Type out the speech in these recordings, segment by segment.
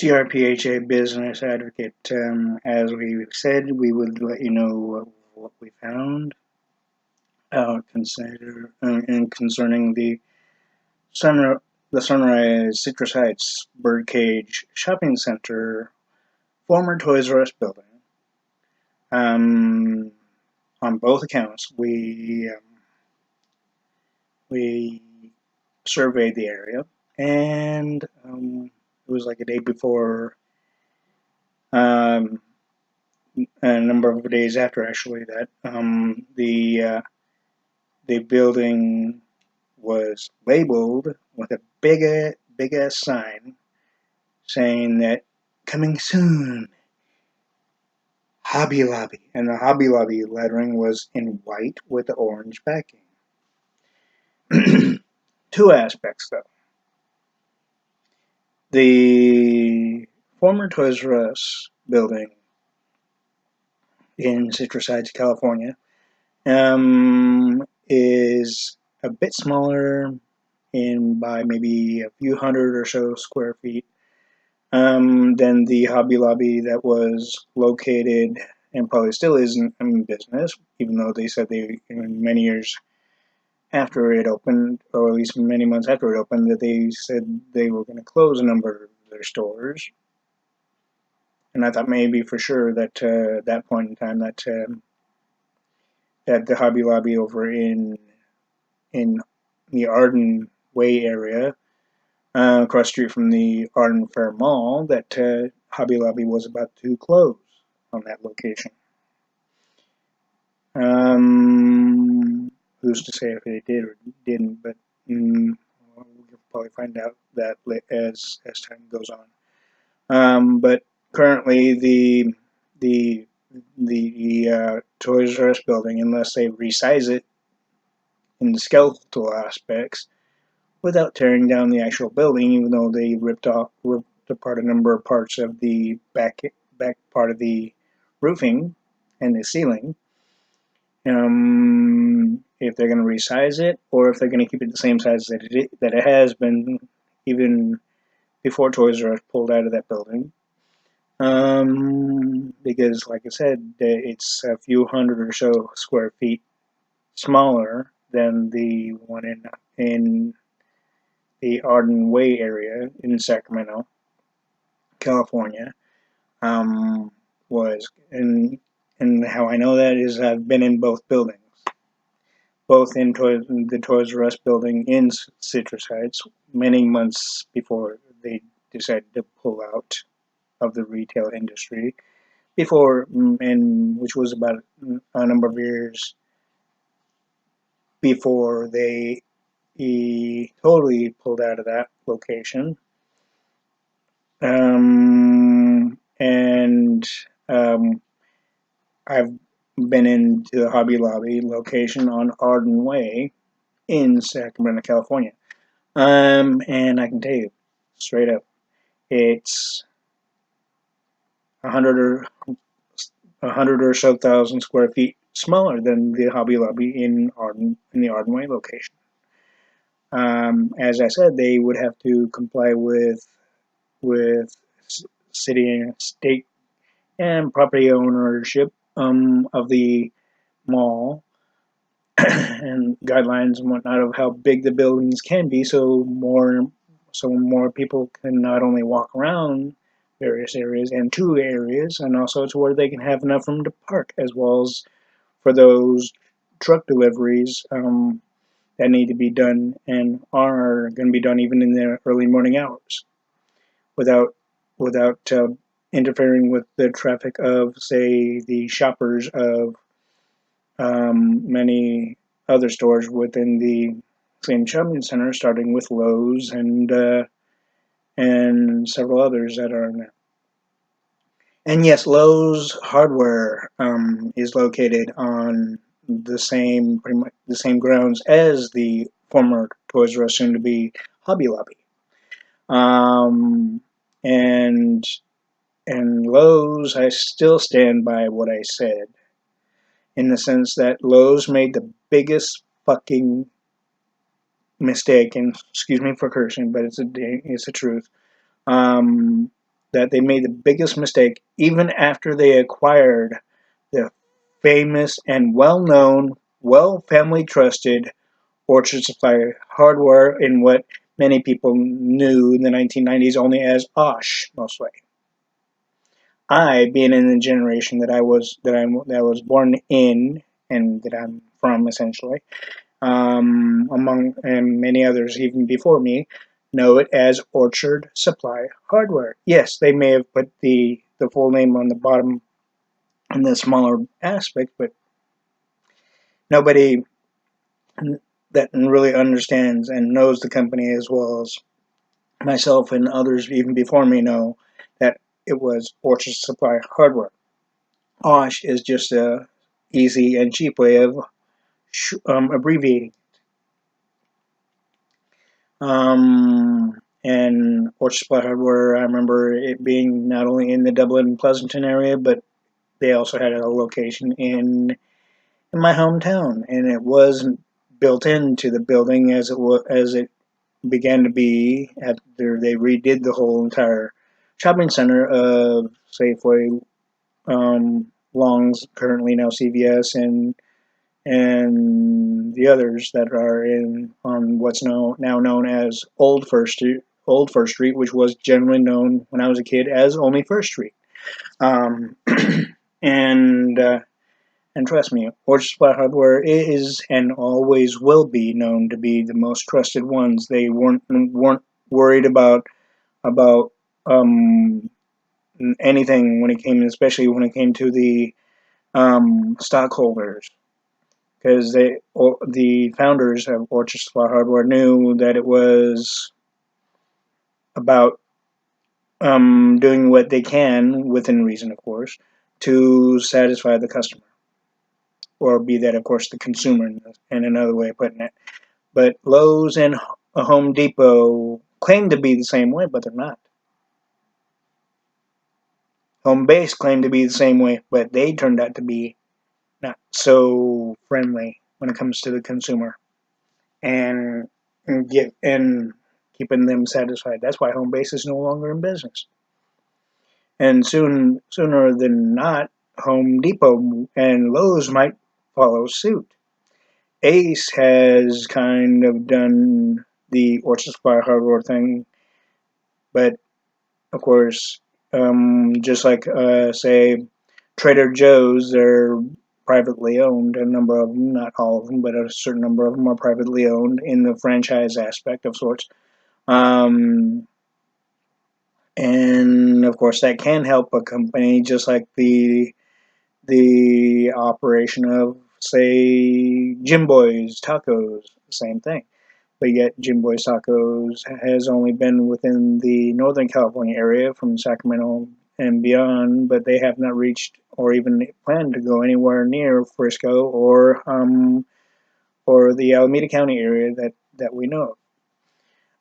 C.R.P.H.A. business advocate. As we said, we would let you know what we found concerning the Sunrise Citrus Heights Birdcage Shopping Center, former Toys R Us building. On both accounts, we surveyed the area, and it was like a day before. A number of days after, actually, that the building was labeled with a big ass sign saying that coming soon, Hobby Lobby, and the Hobby Lobby lettering was in white with the orange backing. Two aspects, though. The former Toys R Us building in Citrus Heights, California, is a bit smaller by maybe a few hundred or so square feet than the Hobby Lobby that was located and probably still is in business, even though they said many years after it opened, or at least many months after it opened, that they said they were going to close a number of their stores. And I thought maybe for sure that at that point in time that the Hobby Lobby over in the Arden Way area, across the street from the Arden Fair Mall, that Hobby Lobby was about to close on that location. Who's to say if it did or didn't? But we'll probably find out that as time goes on. But currently, the Toys R Us building, unless they resize it in the skeletal aspects, without tearing down the actual building, even though they ripped apart a number of parts of the back part of the roofing and the ceiling. If they're going to resize it, or if they're going to keep it the same size that it has been, even before Toys R Us pulled out of that building. Because, like I said, it's a few hundred or so square feet smaller than the one in the Arden Way area in Sacramento, California. And how I know that is I've been in both buildings, both in the Toys R Us building in Citrus Heights many months before they decided to pull out of the retail industry, which was about a number of years before they totally pulled out of that location. And I've been into the Hobby Lobby location on Arden Way in Sacramento, California. And I can tell you straight up, it's 100 or so thousand square feet smaller than the Hobby Lobby in the Arden Way location. As I said, they would have to comply with city and state and property ownership of the mall and guidelines and whatnot of how big the buildings can be, so more people can not only walk around various areas and to areas, and also to where they can have enough room to park, as well as for those truck deliveries that need to be done and are going to be done even in the early morning hours, without interfering with the traffic of, say, the shoppers of many other stores within the same shopping center, starting with Lowe's and several others that are in there. And yes, Lowe's Hardware is located on pretty much the same grounds as the former Toys R Us, soon to be Hobby Lobby. And Lowe's, I still stand by what I said, in the sense that Lowe's made the biggest fucking mistake, and excuse me for cursing, but it's the truth, that they made the biggest mistake even after they acquired the famous and well-known, family trusted Orchard Supply Hardware in what many people knew in the 1990s only as OSH, mostly. I, being in the generation that was born in and that I'm from, essentially, among and many others even before me, know it as Orchard Supply Hardware. Yes, they may have put the full name on the bottom in the smaller aspect, but nobody that really understands and knows the company as well as myself and others even before me know that it was Orchard Supply Hardware. OSH is just a easy and cheap way of abbreviating. And Orchard Supply Hardware, I remember it being not only in the Dublin Pleasanton area, but they also had a location in my hometown, and it was built into the building as it began to be after they redid the whole entire shopping center of Safeway, Long's, currently now CVS, and the others that are in on what's now known as Old First Street, which was generally known when I was a kid as only First Street. Um, and and trust me, Orchard Supply Hardware is and always will be known to be the most trusted ones. They weren't worried about um, anything when it came, especially when it came to the stockholders, because the founders of Orchard Supply Hardware knew that it was about doing what they can, within reason, of course, to satisfy the customer, or be that, of course, the consumer, in another way of putting it. But Lowe's and Home Depot claim to be the same way, but they're not. Home Base claimed to be the same way, but they turned out to be not so friendly when it comes to the consumer and and keeping them satisfied. That's why Home Base is no longer in business. And sooner than not, Home Depot and Lowe's might follow suit. Ace has kind of done the Orchard Supply Hardware thing, but of course, just like say Trader Joe's, they're privately owned. A number of them, not all of them, but a certain number of them are privately owned in the franchise aspect of sorts. Um, and of course, that can help a company, just like the operation of, say, Jim Boy's Tacos, same thing. But yet, Jim Boy's Tacos has only been within the Northern California area from Sacramento and beyond, but they have not reached or even planned to go anywhere near Frisco or the Alameda County area that we know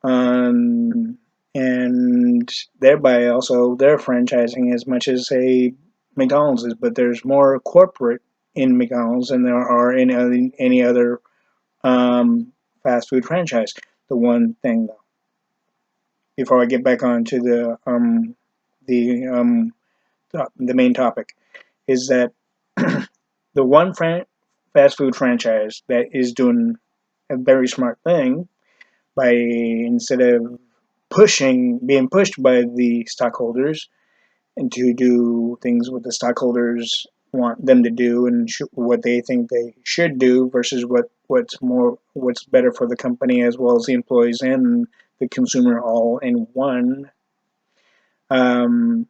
of. And thereby also they're franchising as much as, say, McDonald's is, but there's more corporate in McDonald's than there are in any other fast food franchise. The one thing, though, before I get back onto the the main topic, is that the one fast food franchise that is doing a very smart thing by, instead of being pushed by the stockholders and to do things what the stockholders want them to do and what they think they should do versus what's better for the company as well as the employees and the consumer all in one. Um,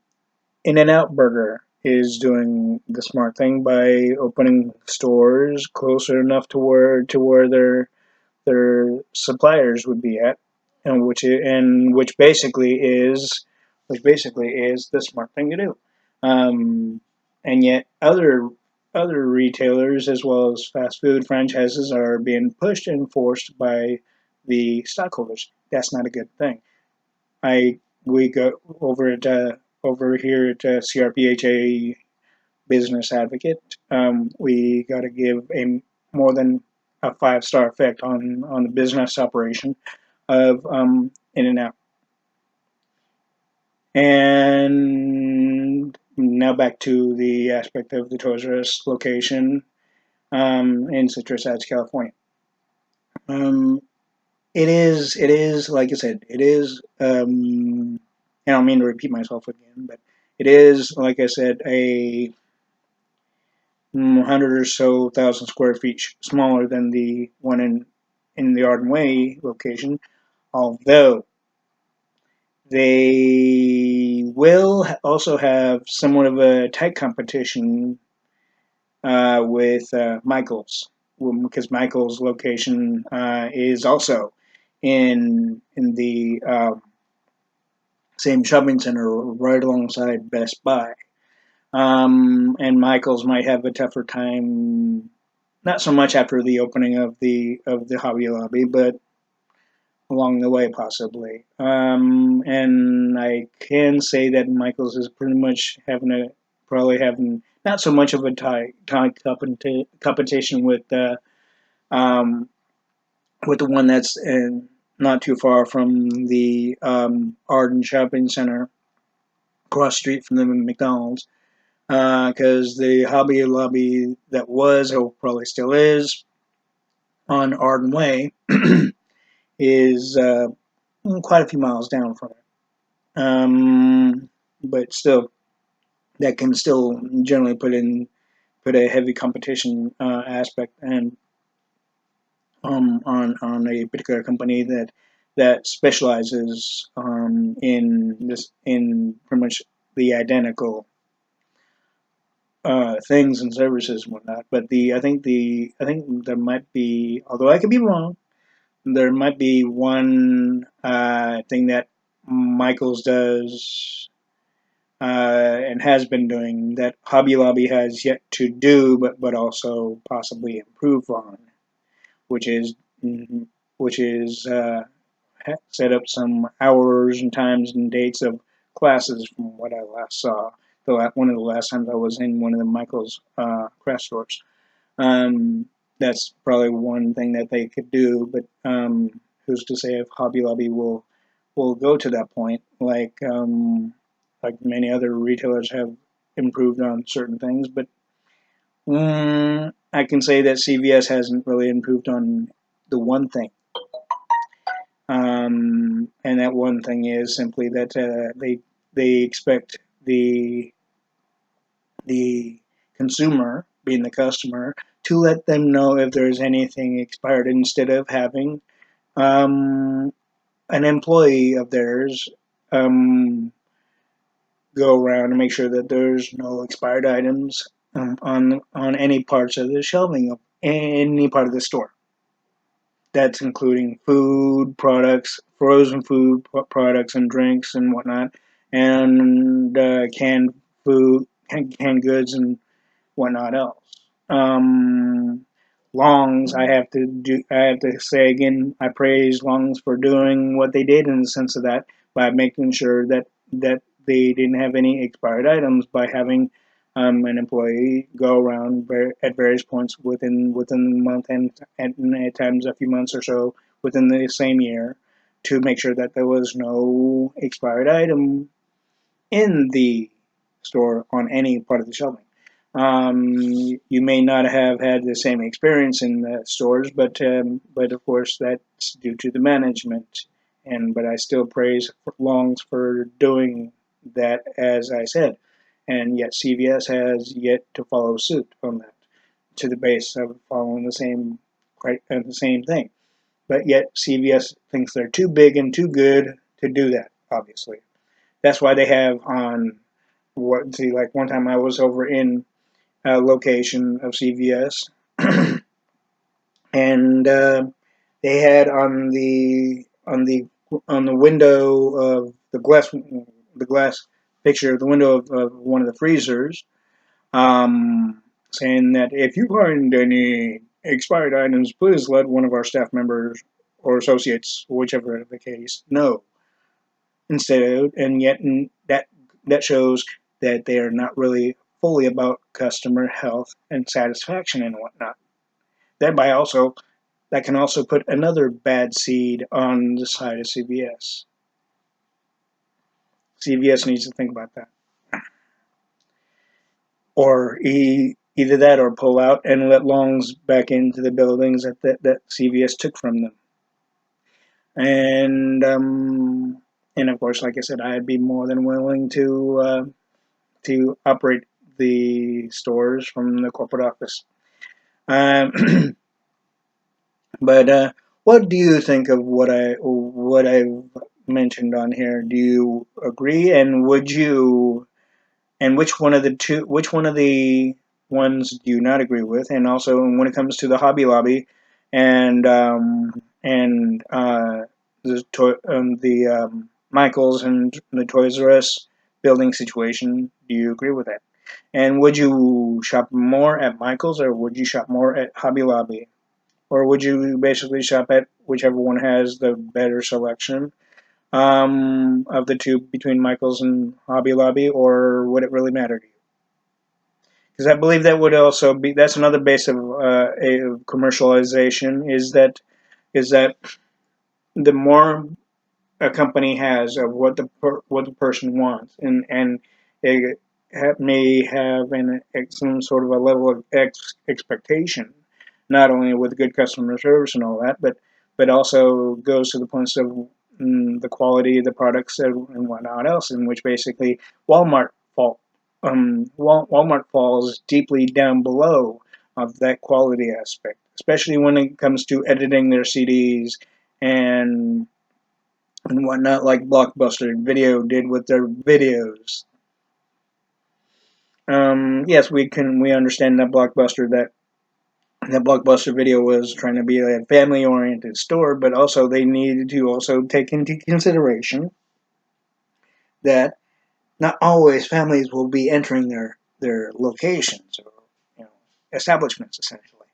In-N-Out Burger is doing the smart thing by opening stores closer enough to where their suppliers would be at, and which basically is the smart thing to do. Um, and yet other retailers as well as fast food franchises are being pushed and forced by the stockholders. That's not a good thing. I we go over here at C.R.P.H.A. Business Advocate. We got to give a more than a 5-star effect on the business operation of In-N-Out. And now back to the aspect of the Toys R Us location in Citrus, California. Um, it is like I said, it is. I don't mean to repeat myself again, but it is, like I said, a 100 or so thousand square feet smaller than the one in the Arden Way location. Although they will also have somewhat of a tight competition with Michael's, because Michael's location is also in the same shopping center right alongside Best Buy. And Michael's might have a tougher time, not so much after the opening of the Hobby Lobby, but along the way possibly. And I can say that Michael's is pretty much probably having not so much of a tie competition um, with the one that's not too far from the Arden Shopping Center, across the street from the McDonald's. Because the Hobby Lobby that was, or probably still is, on Arden Way is quite a few miles down from it. But still, that can still generally put a heavy competition aspect and on a particular company that specializes in pretty much the identical things and services and whatnot. But I think there might be, although I could be wrong, there might be one thing that Michaels does and has been doing that Hobby Lobby has yet to do, but also possibly improve on, which is which is set up some hours and times and dates of classes from what I last saw. One of the last times I was in one of the Michaels craft stores. Um, that's probably one thing that they could do, but who's to say if Hobby Lobby will go to that point? Like many other retailers have improved on certain things, but I can say that CVS hasn't really improved on the one thing. And that one thing is simply that they expect the consumer, being the customer, to let them know if there's anything expired instead of having um, an employee of theirs um, go around and make sure that there's no expired items on any parts of the shelving of any part of the store. That's including food products, frozen food products and drinks and whatnot, and canned goods and whatnot else. Um, Longs, I have to say again, I praise Longs for doing what they did in the sense of that by making sure that they didn't have any expired items by having an employee go around at various points within the month and at times a few months or so within the same year to make sure that there was no expired item in the store on any part of the shelving. You may not have had the same experience in the stores, but of course that's due to the management. But I still praise Longs for doing that, as I said, and yet CVS has yet to follow suit on that, to the base of following the same thing. But yet CVS thinks they're too big and too good to do that. Obviously, that's why they have on what see like one time I was over in a location of CVS and they had on the window of the glass picture of the window of one of the freezers saying that if you find any expired items, please let one of our staff members or associates, whichever the case, know. Instead of, and yet that shows that they are not really fully about customer health and satisfaction and whatnot. That can also put another bad seed on the side of CVS. CVS needs to think about that, or either that or pull out and let Longs back into the buildings that CVS took from them. And of course, like I said, I'd be more than willing to operate the stores from the corporate office. Um, but what do you think of what I've mentioned on here? Do you agree? And would you? And which one of the ones do you not agree with? And also, when it comes to the Hobby Lobby and the Michaels and the Toys R Us building situation, do you agree with that? And would you shop more at Michaels or would you shop more at Hobby Lobby? Or would you basically shop at whichever one has the better selection of the two between Michaels and Hobby Lobby, or would it really matter to you? Because I believe that would also be that's another base of commercialization is that the more a company has of what the person wants, and it may have some sort of a level of expectation, not only with good customer service and all that, but also goes to the points of the quality of the products and whatnot else, in which basically Walmart fall Walmart falls deeply down below of that quality aspect, especially when it comes to editing their CDs and whatnot, like Blockbuster Video did with their videos. Yes, we understand that Blockbuster Video was trying to be a family-oriented store, but also they needed to also take into consideration that not always families will be entering their locations or establishments essentially,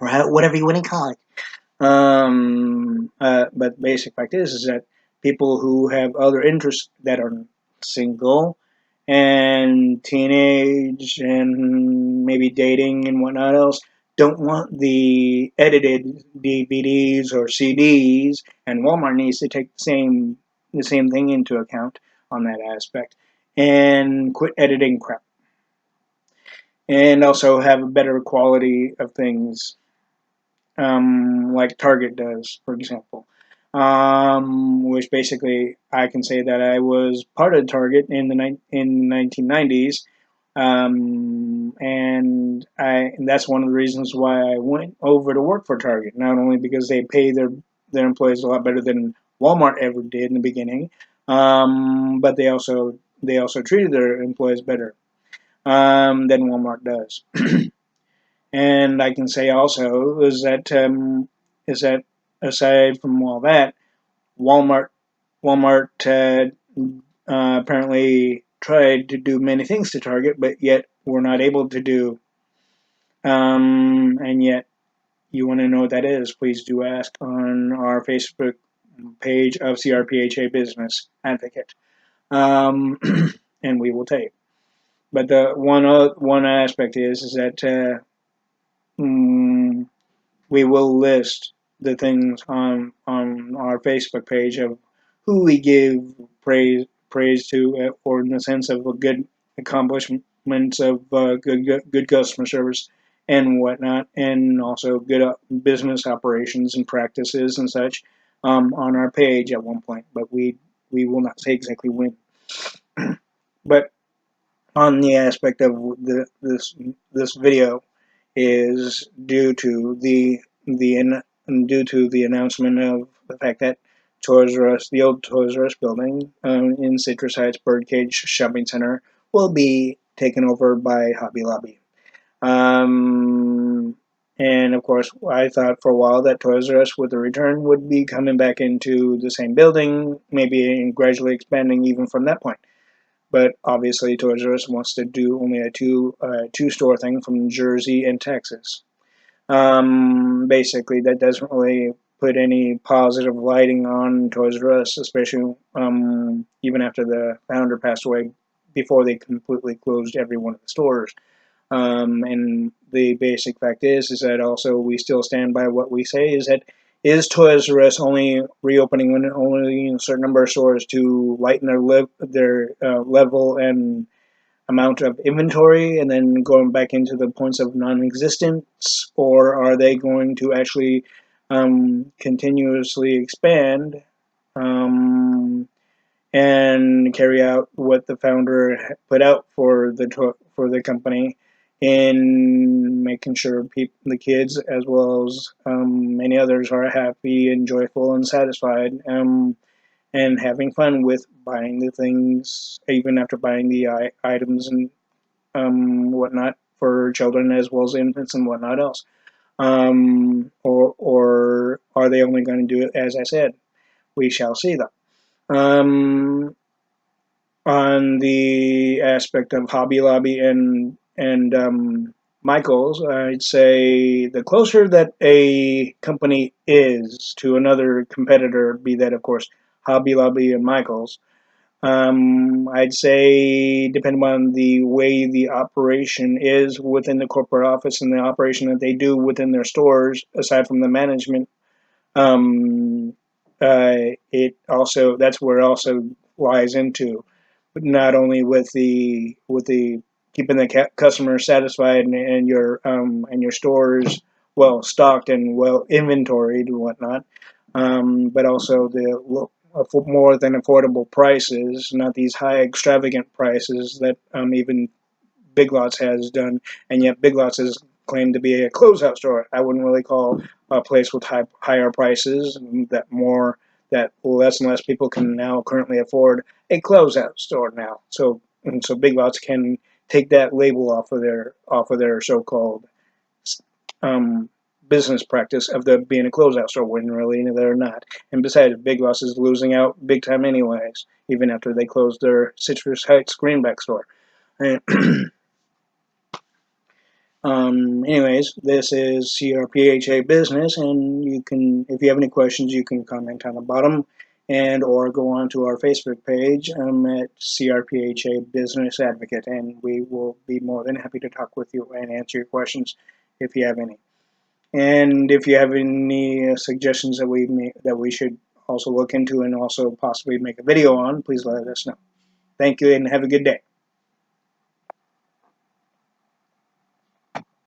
or whatever you want to call it. But basic fact is that people who have other interests that are single and teenage and maybe dating and whatnot else don't want the edited DVDs or CDs, and Walmart needs to take the same thing into account on that aspect and quit editing crap and also have a better quality of things like Target does, for example. Which basically I can say that I was part of Target in the 1990s, and that's one of the reasons why I went over to work for Target. Not only because they pay their employees a lot better than Walmart ever did in the beginning, but they also treated their employees better than Walmart does. And I can say also is that aside from all that, Walmart Walmart apparently tried to do many things to Target, but yet were not able to do. And yet, you want to know what that is? Please do ask on our Facebook page of C.R.P.H.A. Business Advocate, um, and we will tell you. But the one aspect is that mm, we will list the things on our Facebook page of who we give praise to, or in the sense of a good accomplishments of good customer service and whatnot, and also good business operations and practices and such on our page at one point. But we will not say exactly when. But on the aspect of this video is due to the announcement of the fact that Toys R Us, the old Toys R Us building in Citrus Heights Birdcage Shopping Center, will be taken over by Hobby Lobby. Um, and of course, I thought for a while that Toys R Us, with the return, would be coming back into the same building, maybe gradually expanding even from that point. But obviously, Toys R Us wants to do only a two store thing from Jersey and Texas. Basically, that doesn't really put any positive lighting on Toys R Us, especially even after the founder passed away, before they completely closed every one of the stores. And the basic fact is that also we still stand by what we say is that Is Toys R Us only reopening only in a certain number of stores to lighten their level and amount of inventory, and then going back into the points of non-existence, or are they going to actually continuously expand and carry out what the founder put out for the company, in making sure the kids as well as many others are happy and joyful and satisfied, and having fun with buying the things even after buying the items and whatnot for children as well as infants and whatnot else. Or are they only going to do it as I said? We shall see though. On the aspect of Hobby Lobby and Michaels, I'd say the closer that a company is to another competitor, be that of course Hobby Lobby and Michaels, I'd say depending on the way the operation is within the corporate office and the operation that they do within their stores, aside from the management, um, it also that's where it also lies into, but not only with the keeping the customer satisfied and your stores well stocked and well inventoried and whatnot, but also the more than affordable prices, not these high extravagant prices that even Big Lots has done, and yet Big Lots is claimed to be a closeout store. I wouldn't really call a place with higher prices that less and less people can now currently afford a closeout store now. So Big Lots can take that label off of their so-called um, business practice of the being a closeout store when really they're not. And besides, Big Lots is losing out big time anyways, even after they closed their Citrus Heights Greenback store. And anyways, this is C.R.P.H.A. Business, and you can, if you have any questions, you can comment on the bottom, and or go on to our Facebook page at C.R.P.H.A. Business Advocate, and we will be more than happy to talk with you and answer your questions if you have any. And if you have any suggestions that we should also look into and also possibly make a video on, please let us know. Thank you, and have a good day.